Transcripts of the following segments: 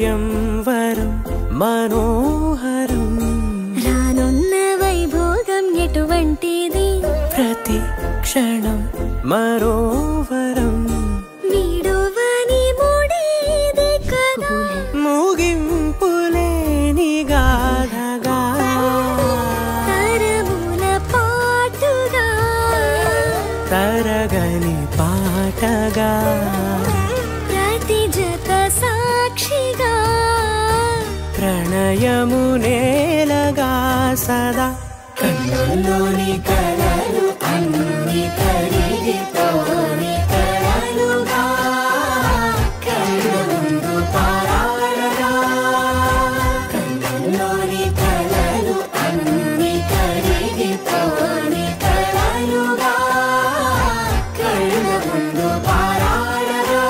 స్వయం వరం మనోహరం రానున్న వైభోగం ఎటువంటిది ప్రతి క్షణం మరో వరం వీడువని ముడిది కదా ముగింపులేని గాథగా తరముల పాటుగా తరగని పాటగా ప్రతి జత సాక్షిగా ప్రణయము నేలగా సదా కన్నుల్లోని కలలు అన్ని కరిగిపోని కలలుగా కళ్ళ ముందు పారాడగా కన్నుల్లోని కలలు అన్ని కరిగిపోని కలలుగా కళ్ళ ముందు పారాడగా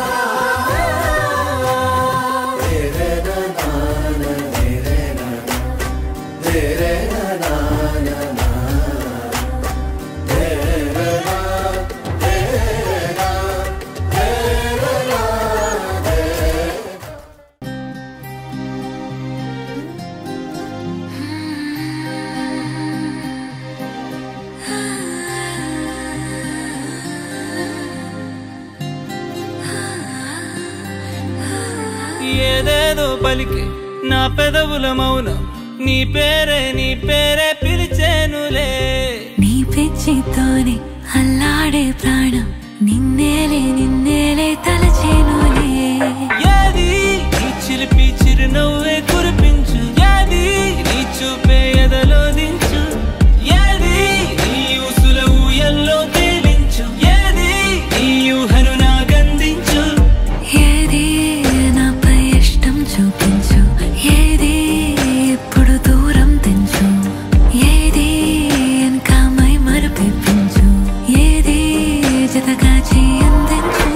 ఏదేదో పలికి నా పెదవుల మౌనం నీ పేరే పిలిచేనులే నీ పిచ్చితోనే అల్లాడే ప్రాణం నిన్నేలే తలచేనులే ఏది నీ చిలిపి చిరునవ్వే కురిపించు ఏది నీ చూపే ఎదలో దించు ఏది నీ ఊసుల ఊయల్లో తేలించు ఏది నీ ఊహను నాగందించు ఏది నాపై ఇష్టం చూపించు ఏది ఇప్పుడు దూరం తెంచు ఏది ఇంకా మై మరపించు ఏది జతగా చేయందించు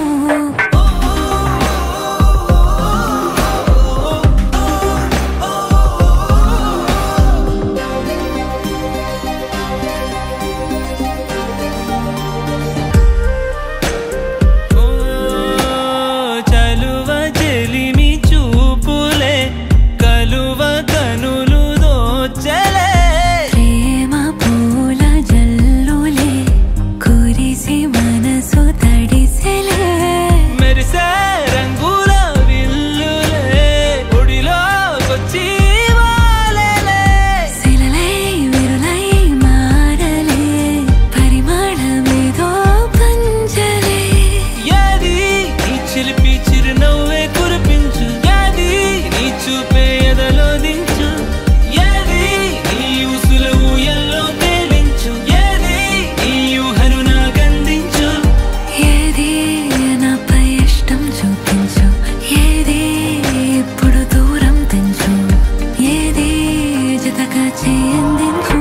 చలువ చెలిమి చూపులే కలువ కనులు దోచలే ప్రేమ పూల జల్లులే కురిసి మనసు తడిసెలే మెరిసే రంగుల విల్లులే ఒడిలోకొచ్చి వాలేలే శిలలై విరులై మారలే పరిమళమేదో పంచలే ఏది నీ చిలిపి చిరునవ్వే కురిపించు ఏది నీ చూపే ఎదలో దించు ఏది నీ ఊసుల ఊయల్లో తేలించు ఏది నీ ఊహను నాగందించు ఏది నాపై ఇష్టం చూపించు ఏది ఇప్పుడు దూరం తెంచు ఏది జతగా చేయందించు